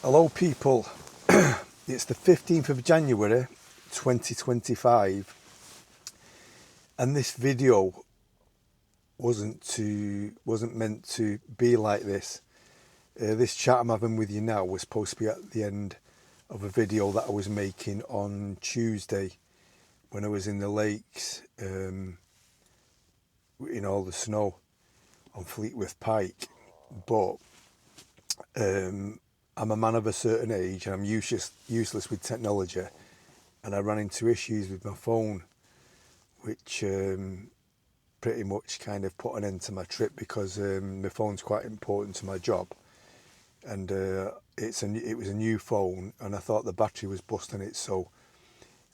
Hello people, it's the 15th of January 2025 and this video wasn't meant to be like this. This chat I'm having with you now was supposed to be at the end of a video that I was making on Tuesday when I was in the lakes in all the snow on Fleetwith Pike, but I'm a man of a certain age and I'm useless with technology, and I ran into issues with my phone which pretty much kind of put an end to my trip because my phone's quite important to my job, and it was a new phone and I thought the battery was busting it, so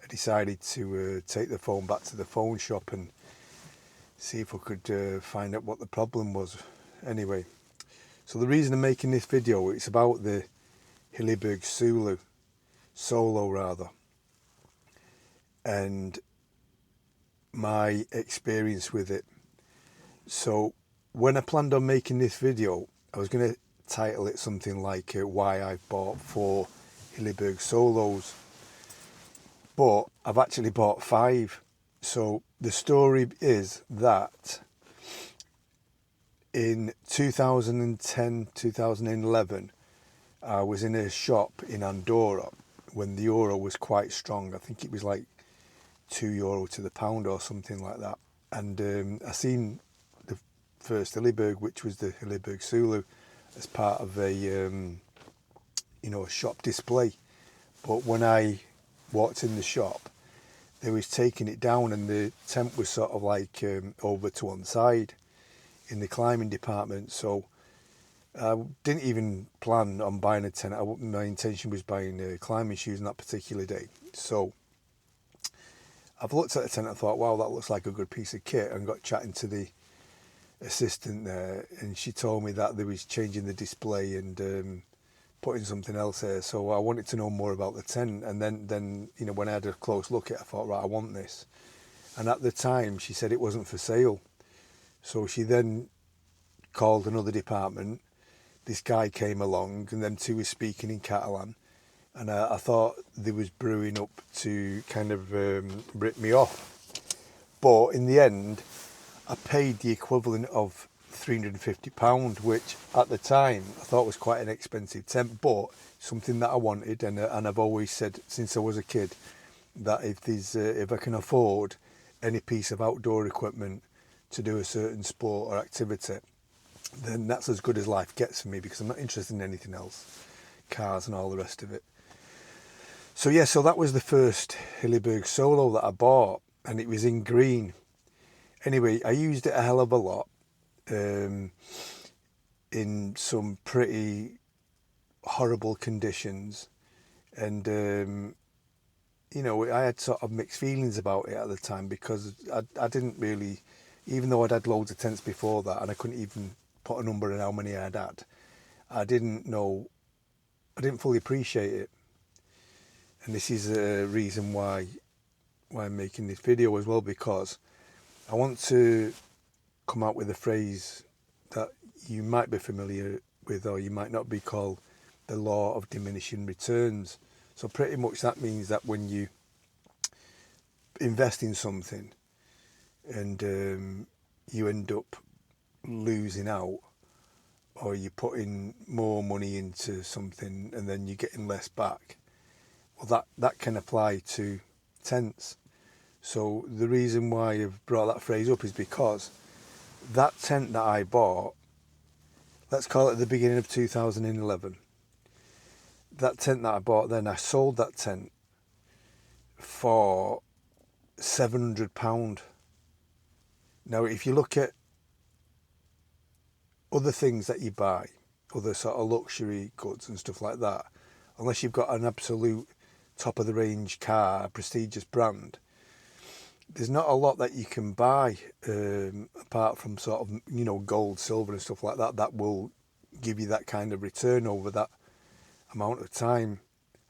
I decided to take the phone back to the phone shop and see if I could find out what the problem was. Anyway, so the reason I'm making this video, it's about the Hilleberg Soulo, and my experience with it. So when I planned on making this video, I was going to title it something like why I bought 4 Hilleberg Soulos, but I've actually bought 5. So the story is that in 2010, 2011, I was in a shop in Andorra when the euro was quite strong. I think it was like €2 to the pound or something like that. And I seen the first Hilleberg, which was the Hilleberg Soulo, as part of a shop display. But when I walked in the shop, they was taking it down and the tent was sort of like over to one side in the climbing department. So I didn't even plan on buying a tent. My intention was buying climbing shoes on that particular day. So I've looked at the tent and thought, wow, that looks like a good piece of kit, and got chatting to the assistant there, and she told me that they was changing the display and putting something else there. So I wanted to know more about the tent, and then when I had a close look at it, I thought, right, I want this. And at the time she said it wasn't for sale. So she then called another department. This guy came along and them two were speaking in Catalan, and I thought they was brewing up to kind of rip me off. But in the end, I paid the equivalent of £350, which at the time I thought was quite an expensive tent, but something that I wanted, and I've always said since I was a kid that if I can afford any piece of outdoor equipment to do a certain sport or activity, then that's as good as life gets for me, because I'm not interested in anything else, cars and all the rest of it. So yeah, so that was the first Hilleberg Soulo that I bought, and it was in green. Anyway, I used it a hell of a lot in some pretty horrible conditions, and I had sort of mixed feelings about it at the time, because I didn't really, even though I'd had loads of tents before that and I couldn't even put a number on how many I'd had, I didn't fully appreciate it. And this is a reason why I'm making this video as well, because I want to come out with a phrase that you might be familiar with, or you might not be, called the law of diminishing returns. So pretty much that means that when you invest in something and you end up losing out, or you're putting more money into something and then you're getting less back, well, that can apply to tents. So the reason why I've brought that phrase up is because that tent that I bought, let's call it at the beginning of 2011, that tent that I bought then, I sold that tent for £700. Now, if you look at other things that you buy, other sort of luxury goods and stuff like that, unless you've got an absolute top of the range car, a prestigious brand, there's not a lot that you can buy apart from sort of gold, silver and stuff like that will give you that kind of return over that amount of time.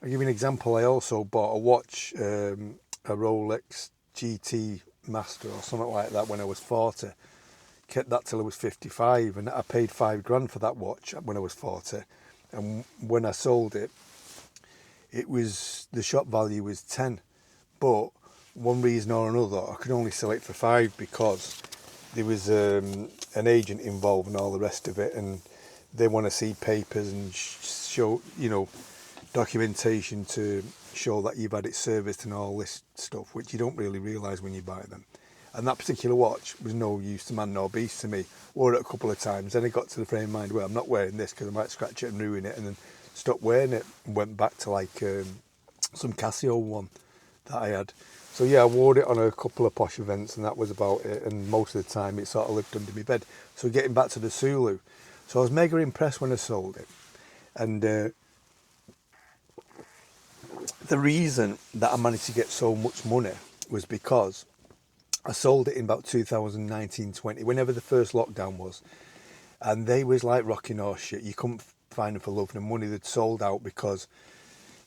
I'll give you an example. I also bought a watch, a Rolex GT Master or something like that, when I was 40. Kept that till I was 55, and I paid £5,000 for that watch when I was 40. And when I sold it, the shop value was 10, but one reason or another I could only sell it for 5 because there was an agent involved and all the rest of it, and they want to see papers and show, documentation to show that you've had it serviced and all this stuff, which you don't really realise when you buy them. And that particular watch was no use to man nor beast to me. Wore it a couple of times, then I got to the frame of mind where I'm not wearing this because I might scratch it and ruin it, and then stopped wearing it and went back to like some Casio one that I had. So yeah, I wore it on a couple of posh events and that was about it, and most of the time it sort of lived under my bed. So getting back to the Soulo, so I was mega impressed when I sold it, and the reason that I managed to get so much money was because I sold it in about 2019-20, whenever the first lockdown was, and they was like rocking horse shit. You couldn't find them for love nor money. They'd sold out because,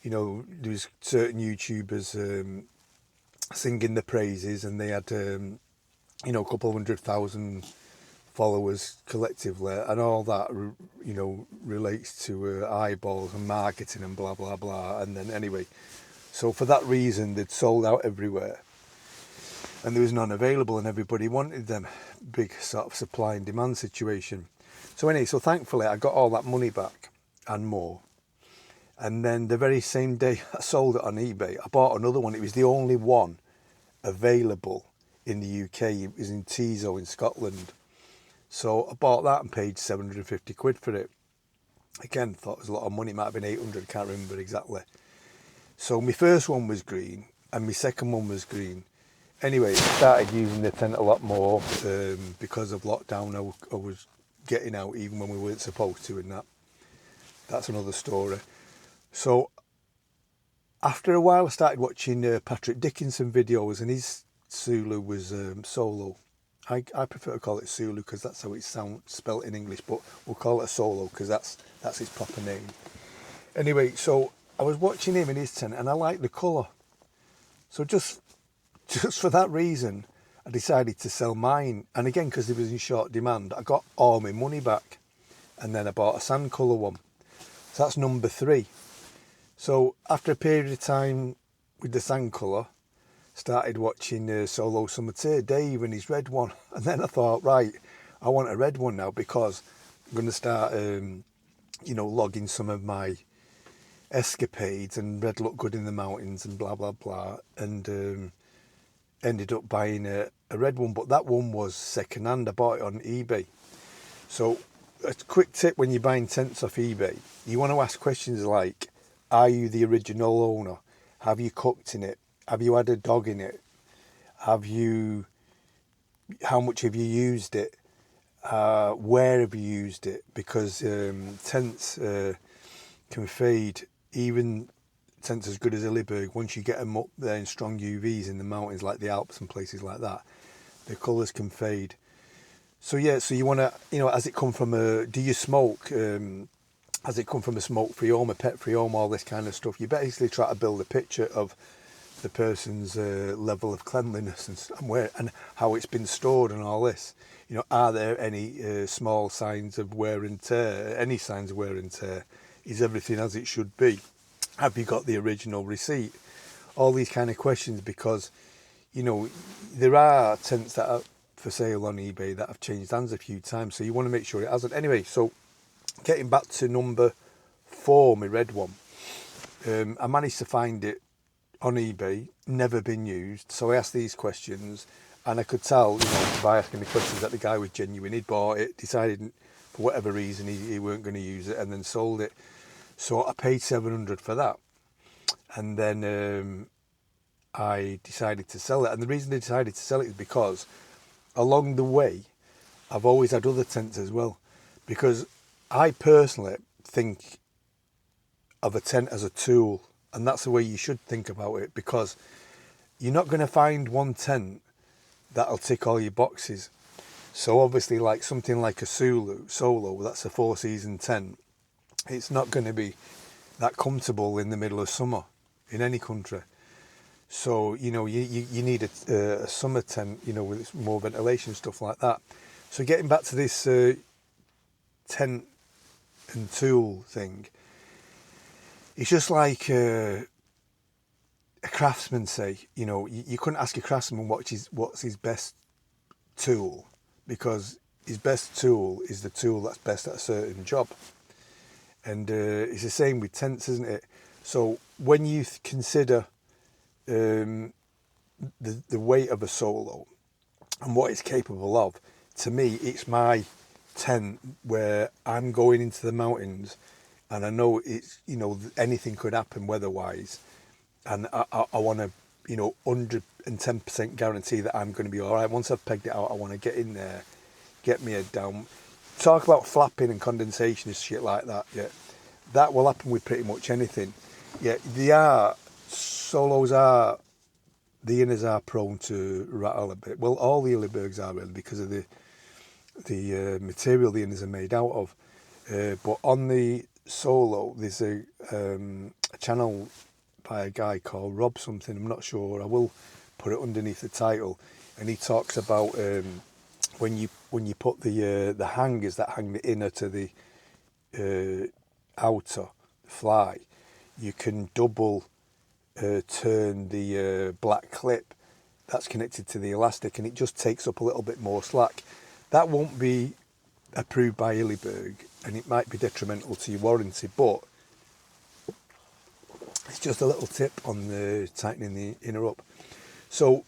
there was certain YouTubers singing the praises, and they had, a couple of 100,000 followers collectively, and all that, relates to eyeballs and marketing and blah, blah, blah. And then anyway, so for that reason, they'd sold out everywhere. And there was none available, and everybody wanted them. Big sort of supply and demand situation. So anyway, so thankfully I got all that money back and more. And then the very same day I sold it on eBay, I bought another one. It was the only one available in the UK. It was in Tezo in Scotland. So I bought that and paid 750 quid for it. Again, thought it was a lot of money. It might have been 800, can't remember exactly. So my first one was green and my second one was green. Anyway, started using the tent a lot more because of lockdown. I was getting out even when we weren't supposed to, and that's another story. So after a while I started watching Patrick Dickinson videos, and his Soulo was Solo. I prefer to call it Soulo because that's how it sounds spelt in English, but we'll call it a Solo because that's its proper name. Anyway, so I was watching him in his tent and I liked the colour. So just for that reason, I decided to sell mine. And again, because it was in short demand, I got all my money back. And then I bought a sand colour one. So that's number 3. So after a period of time with the sand colour, started watching Solo Summer Dave and his red one. And then I thought, right, I want a red one now because I'm going to start, logging some of my escapades, and red looked good in the mountains and blah, blah, blah. And ended up buying a red one, but that one was second hand. I bought it on eBay. So a quick tip when you're buying tents off eBay, you want to ask questions like, are you the original owner? Have you cooked in it? Have you had a dog in it? How much have you used it? Where have you used it? Because tents can fade, even tents as good as Hilleberg. Once you get them up there in strong UVs in the mountains like the Alps and places like that, the colours can fade. So yeah, so you want to, has it come from do you smoke? Has it come from a smoke-free home, a pet-free home, all this kind of stuff? You basically try to build a picture of the person's level of cleanliness and where and how it's been stored and all this. Are there any small signs of wear and tear? Any signs of wear and tear? Is everything as it should be? Have you got the original receipt? All these kind of questions, because there are tents that are for sale on eBay that have changed hands a few times, so you want to make sure it hasn't. Anyway, so getting back to number 4, my red one, I managed to find it on eBay, never been used. So I asked these questions, and I could tell, by asking the questions, that the guy was genuine. He'd bought it, decided for whatever reason he weren't going to use it, and then sold it. So I paid 700 for that, and then I decided to sell it. And the reason I decided to sell it is because along the way, I've always had other tents as well, because I personally think of a tent as a tool, and that's the way you should think about it, because you're not going to find one tent that'll tick all your boxes. So obviously, like something like a Solo, that's a 4-season tent, it's not going to be that comfortable in the middle of summer in any country. So, you need a summer tent, with more ventilation, stuff like that. So getting back to this tent and tool thing, it's just like a craftsman say, you know, you couldn't ask a craftsman what's his best tool, because his best tool is the tool that's best at a certain job. And it's the same with tents, isn't it? So when you consider the weight of a Soulo and what it's capable of, to me, it's my tent where I'm going into the mountains, and I know it's, you know, anything could happen weather-wise, and I want to, you know, 110% guarantee that I'm going to be all right. Once I've pegged it out, I want to get in there, get my head down. Talk about flapping and condensation and shit like that, yeah. That will happen with pretty much anything. Yeah, Soulos are, the inners are prone to rattle a bit. Well, all the Hillebergs are really, because of the material the inners are made out of. But on the Soulo, there's a channel by a guy called Rob something, I'm not sure, I will put it underneath the title, and he talks about when you put the hangers that hang the inner to the outer fly, you can double turn the black clip that's connected to the elastic, and it just takes up a little bit more slack. That won't be approved by Hilleberg, and it might be detrimental to your warranty, but it's just a little tip on the tightening the inner up. So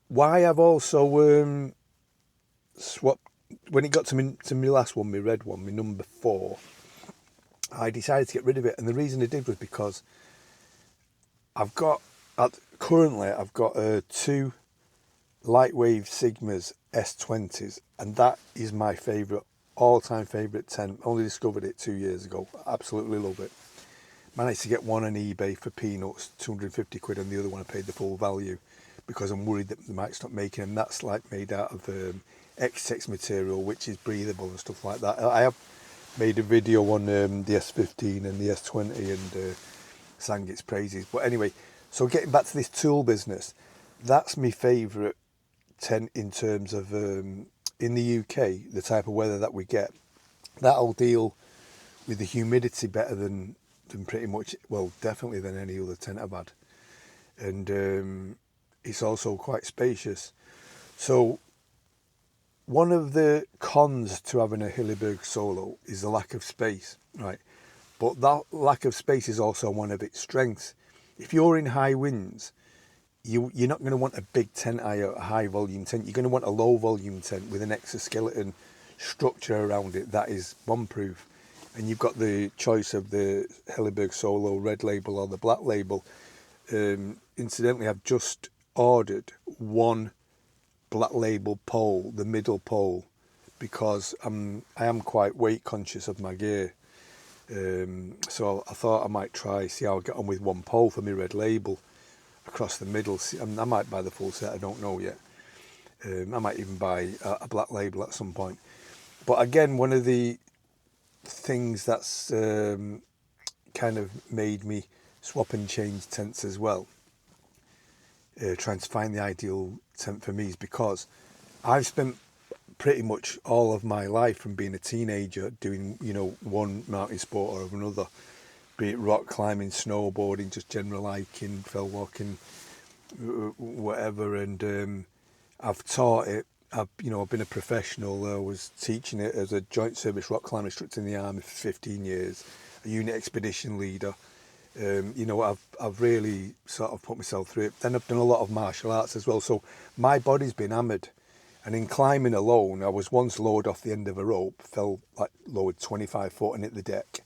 why I've also swapped, when it got to my last one, my red one, my number 4, I decided to get rid of it, and the reason I did was because currently I've got 2 Lightwave Sigmas S20s, and that is my favourite, all-time favourite tent. Only discovered it 2 years ago. Absolutely love it. Managed to get one on eBay for peanuts, 250 quid, and the other one I paid the full value, because I'm worried that they might stop making them. That's like made out of X-Tex material, which is breathable and stuff like that. I have made a video on the S15 and the S20 and sang its praises. But anyway, so getting back to this tool business, that's my favourite tent in terms of, in the UK, the type of weather that we get. That'll deal with the humidity better than pretty much, well, definitely than any other tent I've had. And it's also quite spacious. So one of the cons to having a Hilleberg Soulo is the lack of space, right? But that lack of space is also one of its strengths. If you're in high winds, you're not going to want a big tent, a high volume tent. You're going to want a low volume tent with an exoskeleton structure around it that is bomb-proof. And you've got the choice of the Hilleberg Soulo red label or the black label. Incidentally, I've just ordered one black label pole, the middle pole, because I am quite weight conscious of my gear. So I thought I might see how I get on with one pole for my red label across the middle. I might buy the full set, I don't know yet. I might even buy a black label at some point. But again, one of the things that's kind of made me swap and change tents as well, trying to find the ideal tent for me, is because I've spent pretty much all of my life from being a teenager doing, you know, one mountain sport or another, be it rock climbing, snowboarding, just general hiking, fell walking, whatever. And I've taught it. I've been a professional. I was teaching it as a joint service rock climber instructor in the army for 15 years, a unit expedition leader. I've really sort of put myself through it. Then I've done a lot of martial arts as well. So my body's been hammered. And in climbing alone, I was once lowered off the end of a rope, fell like lowered 25 foot and hit the deck.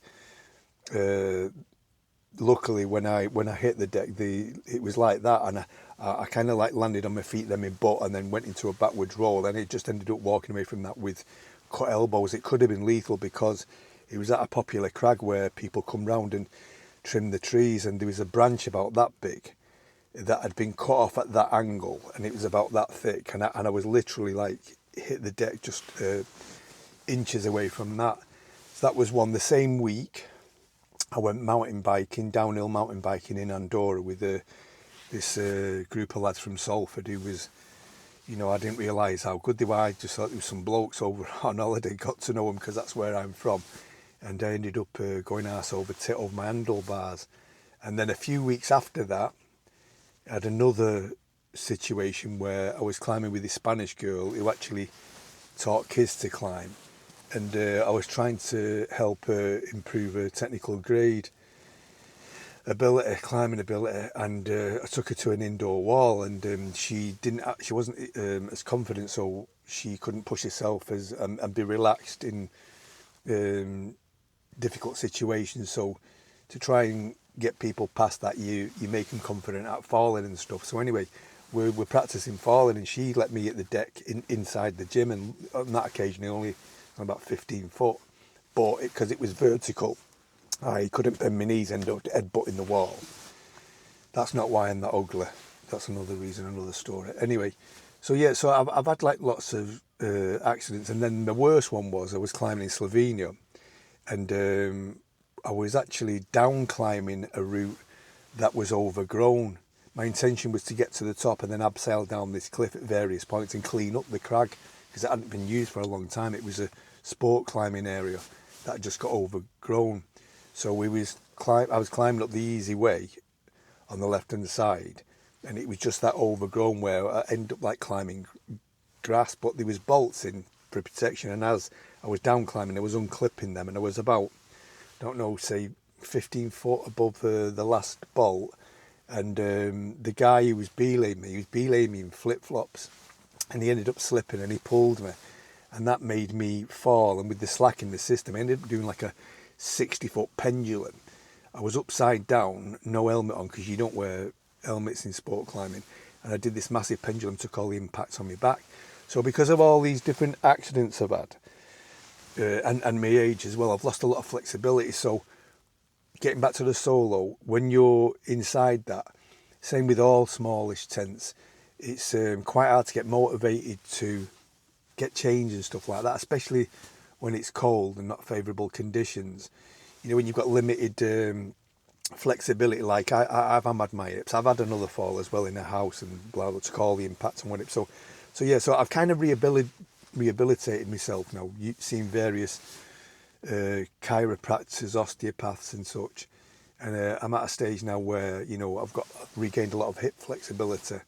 Luckily, when I hit the deck, it was like that, and I kind of like landed on my feet, then my butt, and then went into a backwards roll, and it just ended up walking away from that with cut elbows. It could have been lethal, because it was at a popular crag where people come round and trim the trees, and there was a branch about that big that had been cut off at that angle, and it was about that thick, and I was literally like hit the deck just inches away from that. So that was one. The same week, I went downhill mountain biking in Andorra with this group of lads from Salford who was, I didn't realise how good they were. I just thought there was some blokes over on holiday, got to know them because that's where I'm from. and I ended up going arse over tit over my handlebars. And then a few weeks after that, I had another situation where I was climbing with this Spanish girl who actually taught kids to climb, and I was trying to help her improve her technical grade ability, climbing ability, and I took her to an indoor wall, and she wasn't as confident, so she couldn't push herself and be relaxed in difficult situations. So to try and get people past that, you make them confident at falling and stuff. So anyway, we're practicing falling, and she let me hit the deck inside the gym, and on that occasion only about 15 foot, but because it was vertical, I couldn't bend my knees, ended up headbutting the wall. That's not why I'm that ugly. That's another reason, another story. Anyway, so yeah, so I've had like lots of accidents, and then the worst one was I was climbing in Slovenia, and I was actually down climbing a route that was overgrown. My intention was to get to the top and then abseil down this cliff at various points and clean up the crag, because it hadn't been used for a long time. It was a sport climbing area that just got overgrown. So I was climbing up the easy way on the left hand side, and it was just that overgrown where I ended up like climbing grass, but there was bolts in for protection, and as I was down climbing I was unclipping them, and I was about, don't know, say 15 foot above the last bolt, and the guy who was belaying me, in flip-flops, and he ended up slipping and he pulled me, and that made me fall, and with the slack in the system I ended up doing like a 60-foot pendulum. I was upside down, no helmet on, because you don't wear helmets in sport climbing, and I did this massive pendulum, took all the impacts on my back. So because of all these different accidents I've had, and my age as well, I've lost a lot of flexibility. So getting back to the solo, when you're inside that, same with all smallish tents, it's quite hard to get motivated to get change and stuff like that, especially when it's cold and not favourable conditions. You know, when you've got limited flexibility, like I've hammered my hips. I've had another fall as well in a house and blah, blah, took all the impacts on one hip. So yeah, so I've kind of rehabilitated myself now, seeing various chiropractors, osteopaths and such. And I'm at a stage now where, you know, I've regained a lot of hip flexibility.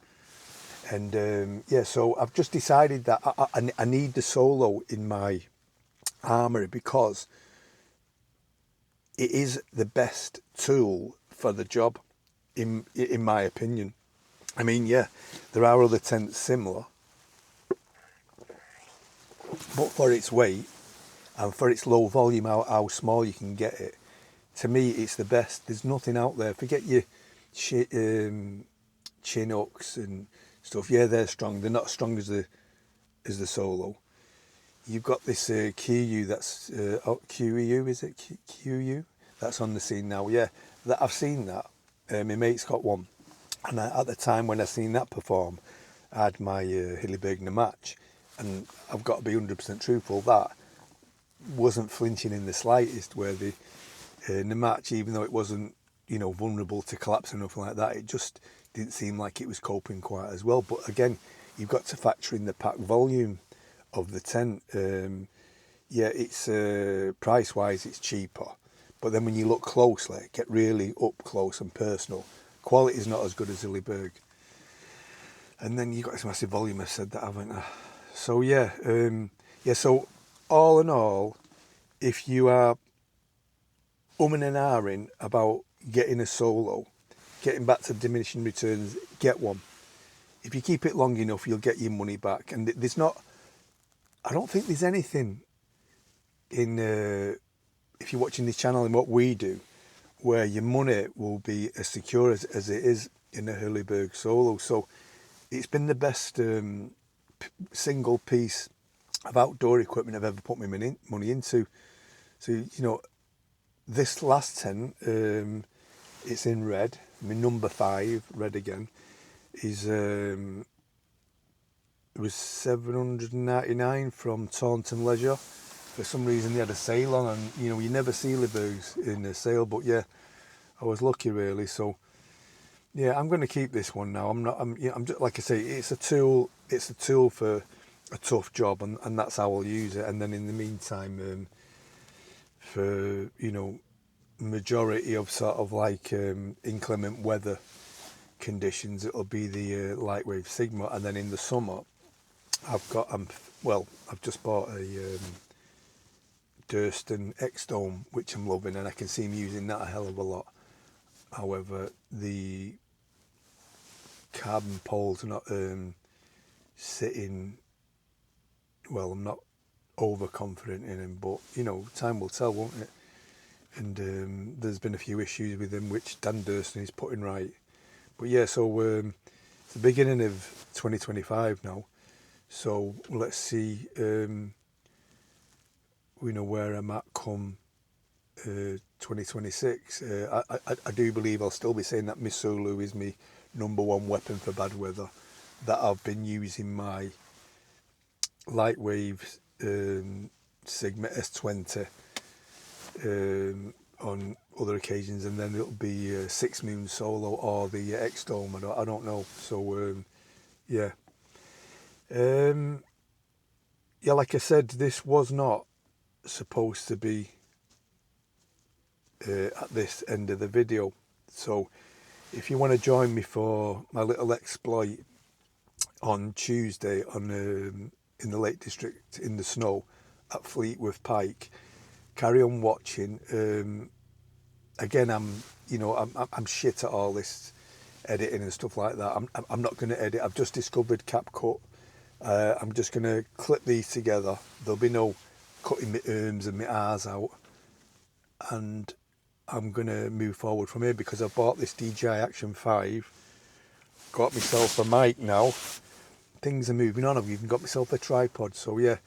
And yeah, so I've just decided that I need the solo in my armoury, because it is the best tool for the job, in my opinion. I mean, yeah, there are other tents similar, but for its weight and for its low volume, how small you can get it, to me it's the best. There's nothing out there. Forget your Chinooks and stuff. Yeah, they're strong. They're not as strong as the Solo. You've got this QU, that's QEU, is it? QU? That's on the scene now. Yeah, I've seen that. My mate's got one. And at the time when I seen that perform, I had my Hilleberg match. And I've got to be 100% truthful, that wasn't flinching in the slightest, where the match, even though it wasn't, you know, vulnerable to collapse or nothing like that, it just didn't seem like it was coping quite as well. But again, you've got to factor in the pack volume of the tent. Yeah, it's price-wise, it's cheaper. But then when you look closely, get really up close and personal, quality is not as good as Hilleberg. And then you've got this massive volume, I've said that, haven't I? So yeah, so all in all, if you are and ahhing about getting a Solo, getting back to diminishing returns, get one. If you keep it long enough, you'll get your money back. And I don't think there's anything in, if you're watching this channel and what we do, where your money will be as secure as it is in a Hilleberg Solo. So it's been the best single piece of outdoor equipment I've ever put my money into. So, you know, this last tent, it's in red. My number 5, red again, is it was $799 from Taunton Leisure. For some reason they had a sale on, and you know, you never see Hillebergs in a sale, but yeah, I was lucky really. So yeah, I'm going to keep this one now. I'm just, like I say, it's a tool for a tough job, and that's how I'll use it. And then in the meantime, for, you know, majority of sort of like inclement weather conditions, it'll be the Lightwave Sigma. And then in the summer I've just bought a Durston X-Dome, which I'm loving, and I can see him using that a hell of a lot. However, the carbon poles are not sitting well. I'm not overconfident in him, but you know, time will tell, won't it? And there's been a few issues with him which Dan Durston is putting right. But yeah, so it's the beginning of 2025 now, so let's see we know where I'm at come 2026. I do believe I'll still be saying that my Soulo is my #1 weapon for bad weather, that I've been using my Lightwave Sigma S20 on other occasions, and then it'll be 6 Moon Solo or the X-Dome. I don't know. So yeah, yeah. Like I said, this was not supposed to be at this end of the video. So if you want to join me for my little exploit on Tuesday on in the Lake District in the snow at Fleetwith Pike, carry on watching. Again, I'm shit at all this editing and stuff like that. I'm not going to edit. I've just discovered CapCut. I'm just going to clip these together. There'll be no cutting my ums and my R's out, and I'm going to move forward from here because I bought this DJI Action 5, got myself a mic now, things are moving on, I've even got myself a tripod. So yeah,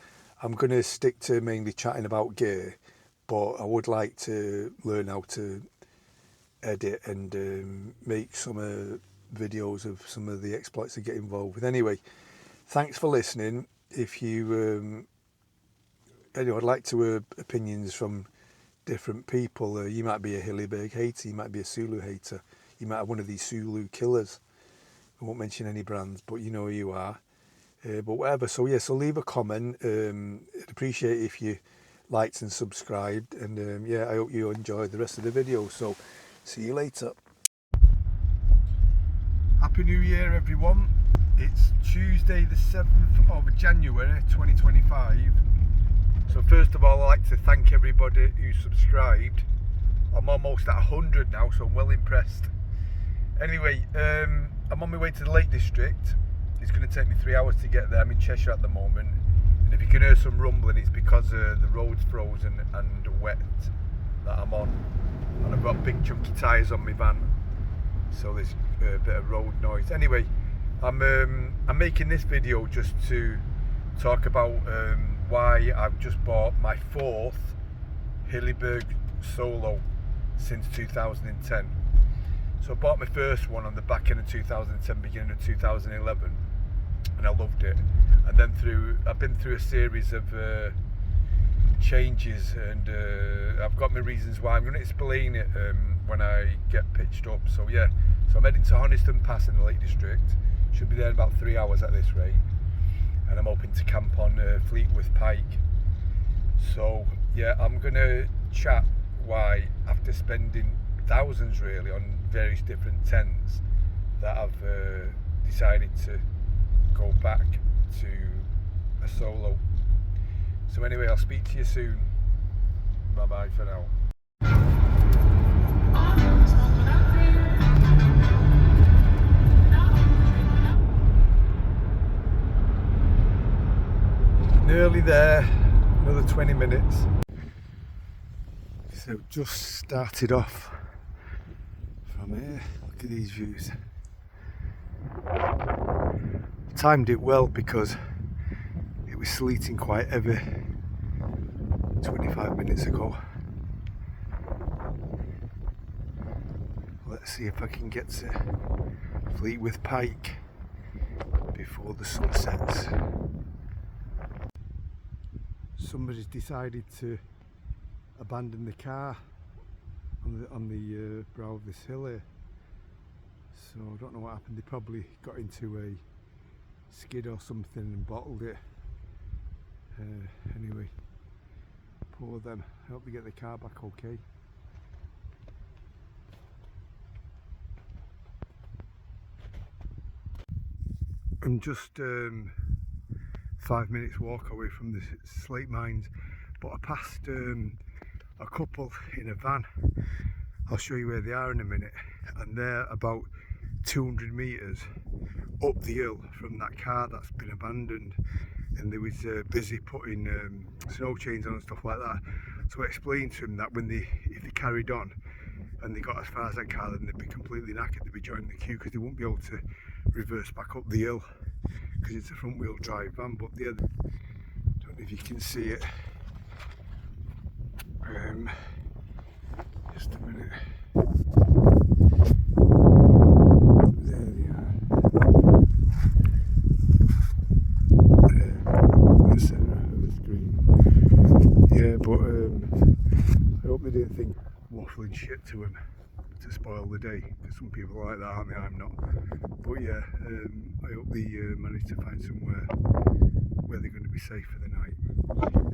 I'm going to stick to mainly chatting about gear, but I would like to learn how to edit and make some videos of some of the exploits I get involved with. Anyway, thanks for listening. If you anyway, I'd like to hear opinions from different people. You might be a Hilleberg hater, you might be a Soulo hater, you might have one of these Soulo killers. I won't mention any brands, but you know who you are. But whatever, so yeah, so leave a comment. I'd appreciate if you liked and subscribed, and yeah, I hope you enjoyed the rest of the video. So see you later. Happy New Year, everyone. It's Tuesday the 7th of January 2025. So first of all, I'd like to thank everybody who subscribed. I'm almost at 100 now, so I'm well impressed. Anyway, I'm on my way to the Lake District. It's going to take me 3 hours to get there. I'm in Cheshire at the moment, and if you can hear some rumbling, it's because the road's frozen and wet that I'm on, and I've got big chunky tyres on my van, so there's a bit of road noise. Anyway, I'm making this video just to talk about why I've just bought my 4th Hilleberg Soulo since 2010. So I bought my first one on the back end of 2010, beginning of 2011, and I loved it. And then I've been through a series of changes, and I've got my reasons why. I'm going to explain it when I get pitched up. So yeah, so I'm heading to Honiston Pass in the Lake District. Should be there in about 3 hours at this rate, and I'm hoping to camp on Fleetwith Pike. So yeah, I'm going to chat why, after spending thousands really on various different tents, that I've decided to go back to a Soulo. So anyway, I'll speak to you soon. Bye bye for now. Nearly there, another 20 minutes. So just started off from here. Look at these views. Timed it well because it was sleeting quite heavy 25 minutes ago. Let's see if I can get to Fleetwith Pike before the sun sets. Somebody's decided to abandon the car on the brow of this hill here. So I don't know what happened. They probably got into a skid or something and bottled it. Anyway, Poor them. I hope they get the car back okay. I'm just 5 minutes walk away from the slate mines, but I passed a couple in a van. I'll show you where they are in a minute, and they're about 200 metres up the hill from that car that's been abandoned, and they was busy putting snow chains on and stuff like that. So I explained to them that if they carried on and they got as far as that car, then they'd be completely knackered, they'd be joining the queue because they wouldn't be able to reverse back up the hill because it's a front wheel drive van. But the other, don't know if you can see it, just a minute, there they are, in the centre of the screen. Yeah, but I hope they didn't think waffling shit to him to spoil the day, because some people are like that, aren't they? I'm not. But yeah, I hope they manage to find somewhere where they're going to be safe for the night.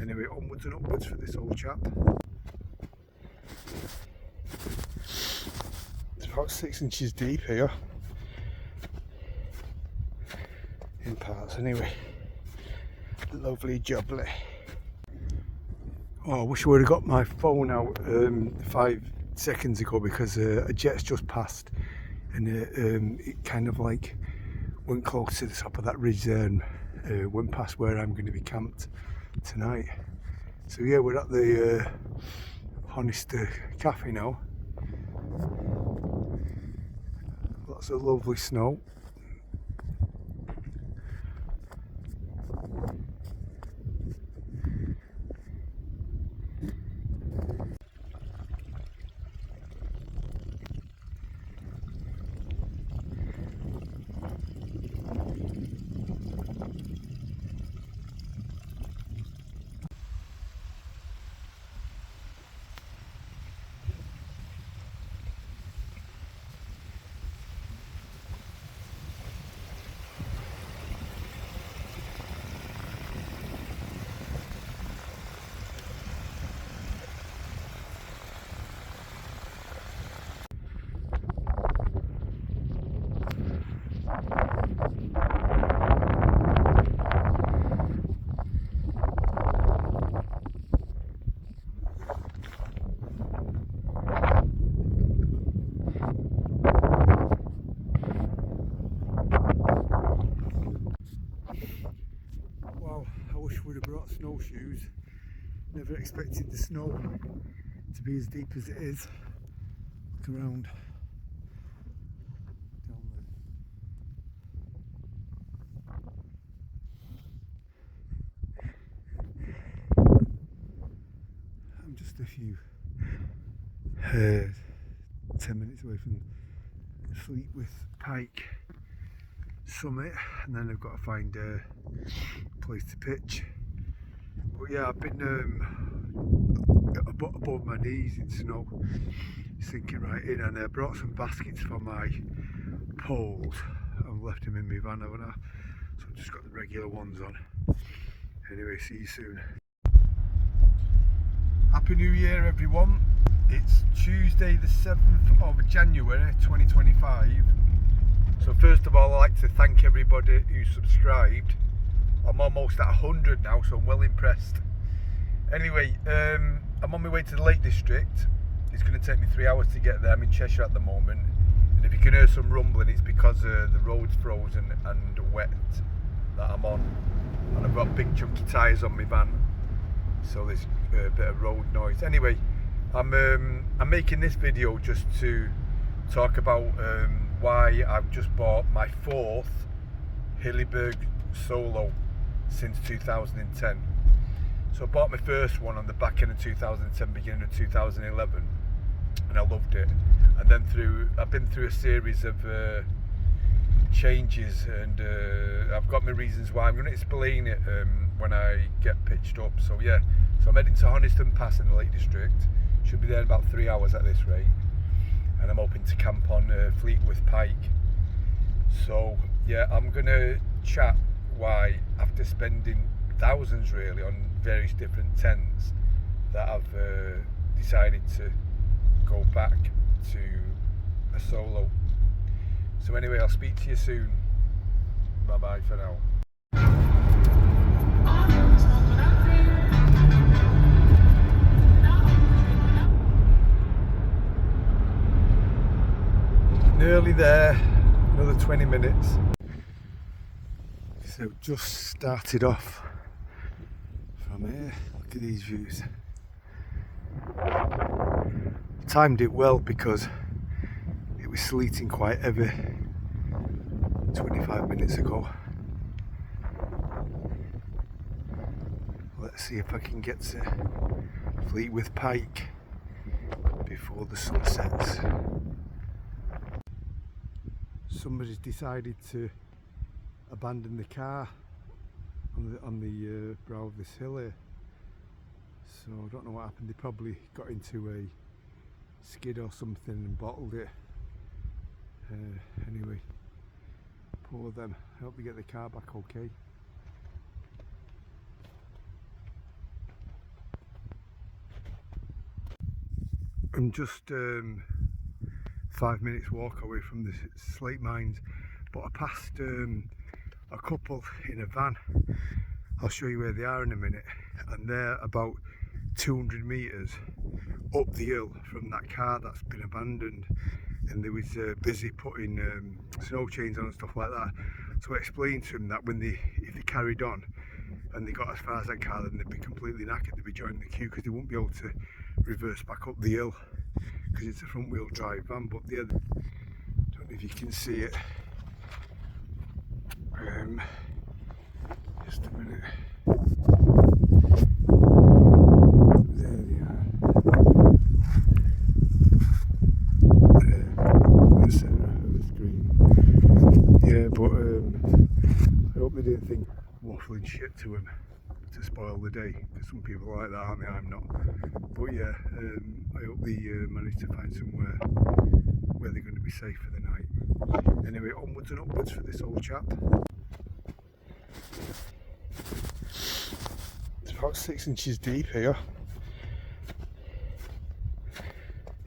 Anyway, onwards and upwards for this old chap. It's about 6 inches deep here, in parts anyway. Lovely jubbly. Oh, I wish I would have got my phone out 5 seconds ago, because a jet's just passed, and it kind of like went close to the top of that ridge there and went past where I'm going to be camped tonight. So yeah, we're at the Honest Cafe now. Lots of lovely snow. Would have brought snowshoes. Never expected the snow to be as deep as it is. Look around down there. I'm just a few 10 minutes away from Fleetwith Pike summit, and then I've got to find a place to pitch. But yeah, I've been above my knees in snow, sinking right in, and I brought some baskets for my poles. I've left them in my van, haven't I? So I've just got the regular ones on. Anyway, see you soon. Happy New Year, everyone. It's Tuesday the 7th of January 2025. So first of all, I'd like to thank everybody who subscribed. I'm almost at 100 now, so I'm well impressed. Anyway, I'm on my way to the Lake District. It's going to take me 3 hours to get there. I'm in Cheshire at the moment, and if you can hear some rumbling, it's because the road's frozen and wet that I'm on, and I've got big chunky tyres on my van, so there's a bit of road noise. Anyway, I'm making this video just to talk about why I've just bought my 4th Hilleberg Soulo since 2010. So I bought my first one on the back end of 2010, beginning of 2011, and I loved it. And then I've been through a series of changes, and I've got my reasons why. I'm going to explain it when I get pitched up. So yeah, so I'm heading to Honiston Pass in the Lake District. Should be there in about 3 hours at this rate, and I'm hoping to camp on Fleetwith Pike. So yeah, I'm going to chat why, after spending thousands really on various different tents, that I've decided to go back to a solo. So anyway, I'll speak to you soon. Bye bye for now. Nearly there, another 20 minutes. So just started off from here. Look at these views. Timed it well because it was sleeting quite heavy 25 minutes ago. Let's see if I can get to Fleetwith Pike before the sun sets. Somebody's decided to abandon the car on the brow of this hill here. So I don't know what happened. They probably got into a skid or something and bottled it. Anyway, poor them. I hope they get the car back okay. I'm just 5 minutes walk away from the slate mines, but I passed a couple in a van. I'll show you where they are in a minute, and they're about 200 metres up the hill from that car that's been abandoned, and they was busy putting snow chains on and stuff like that. So I explained to them that if they carried on and they got as far as that car, then they'd be completely knackered. They'd be joining the queue because they wouldn't be able to reverse back up the hill because it's a front wheel drive van. But the other, don't know if you can see it. Just a minute. There they are. The centre of the screen. Yeah, but I hope they didn't think waffling shit to him to spoil the day, because some people are like that, aren't they? I'm not. But yeah, I hope they manage to find somewhere where they're going to be safe for the night. Anyway, onwards and upwards for this old chap. It's about 6 inches deep here,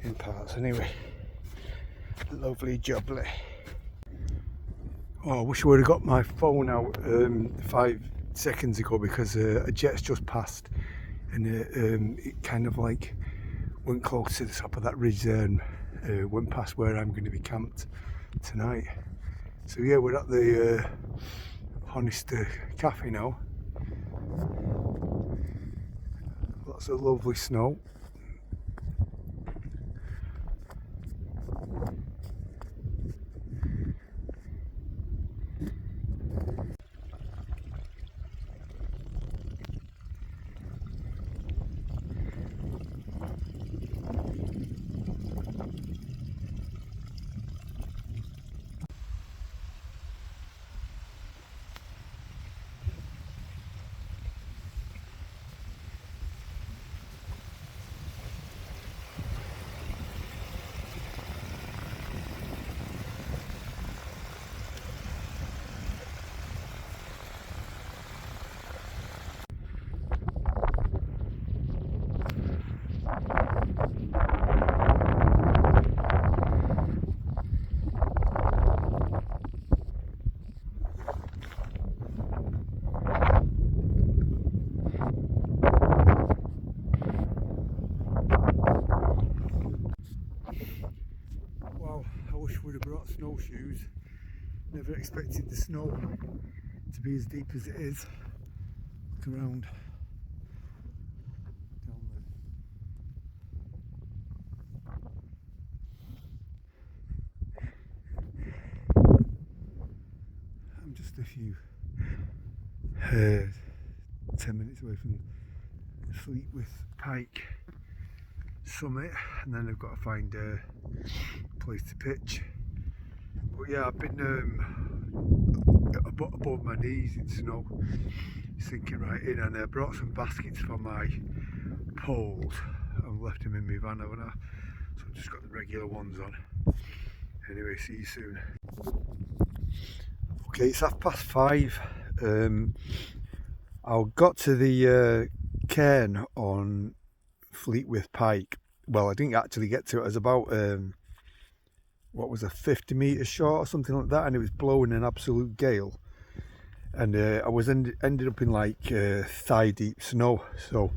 in parts anyway. Lovely jubbly. Oh, I wish I would have got my phone out 5 seconds ago, because a jet's just passed and it kind of like went close to the top of that ridge there and went past where I'm going to be camped tonight. So yeah, we're at the Honest Cafe now. Lots of lovely snow. Would have brought snowshoes. Never expected the snow to be as deep as it is. Look around down there. I'm just a few 10 minutes away from Fleetwith Pike summit, and then I've got to find a place to pitch. But yeah, I've been above my knees in snow, sinking right in, and I brought some baskets for my poles. I've left them in my van, haven't I? So I've just got the regular ones on. Anyway, see you soon. Okay, it's 5:30. I got to the cairn on Fleetwith Pike. Well, I didn't actually get to it. It was about what was a 50 metre short or something like that, and it was blowing an absolute gale, and I was ended up in like thigh deep snow. So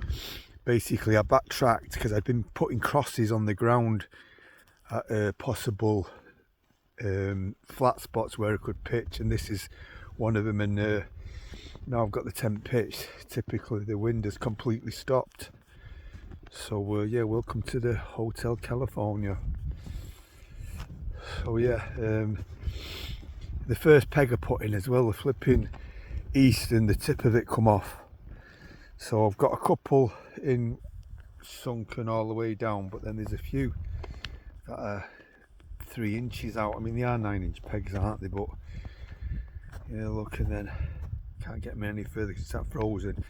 basically I backtracked because I'd been putting crosses on the ground at possible flat spots where I could pitch, and this is one of them. And now I've got the tent pitched. Typically the wind has completely stopped. So yeah, welcome to the Hotel California. So yeah, the first peg I put in as well, the flipping east and the tip of it come off. So I've got a couple in sunken all the way down, but then there's a few that are 3 inches out. I mean, they are 9-inch pegs, aren't they? But yeah, look, and then can't get me any further because it's that frozen.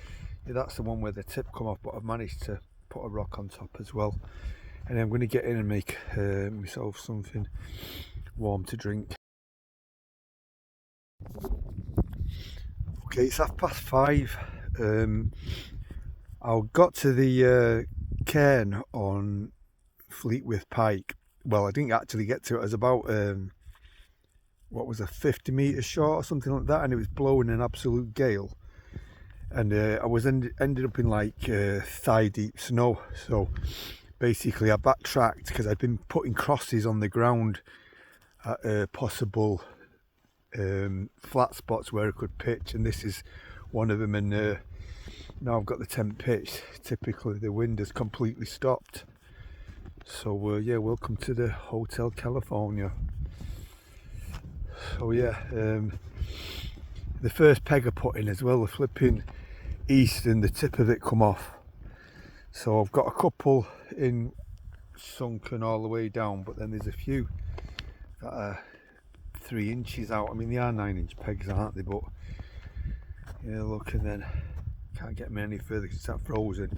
Yeah, that's the one where the tip come off, but I've managed to put a rock on top as well. And then I'm going to get in and make myself something warm to drink. Okay, it's 5:30. I got to the cairn on Fleetwith Pike. Well, I didn't actually get to it. It was about what was a 50 metre short or something like that, and it was blowing an absolute gale, and I was ended up in like thigh deep snow. So basically I backtracked because I'd been putting crosses on the ground at possible flat spots where I could pitch, and this is one of them. And now I've got the tent pitched. Typically the wind has completely stopped. So yeah, welcome to the Hotel California. So yeah, the first peg I put in as well, the flipping east and the tip of it come off. So I've got a couple in sunken all the way down, but then there's a few that are 3 inches out. I mean, they are 9-inch pegs, aren't they? But yeah, look, and then can't get me any further because it's that frozen.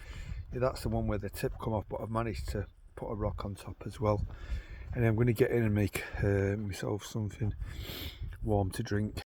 Yeah, that's the one where the tip come off, but I've managed to put a rock on top as well. And then I'm going to get in and make myself something warm to drink.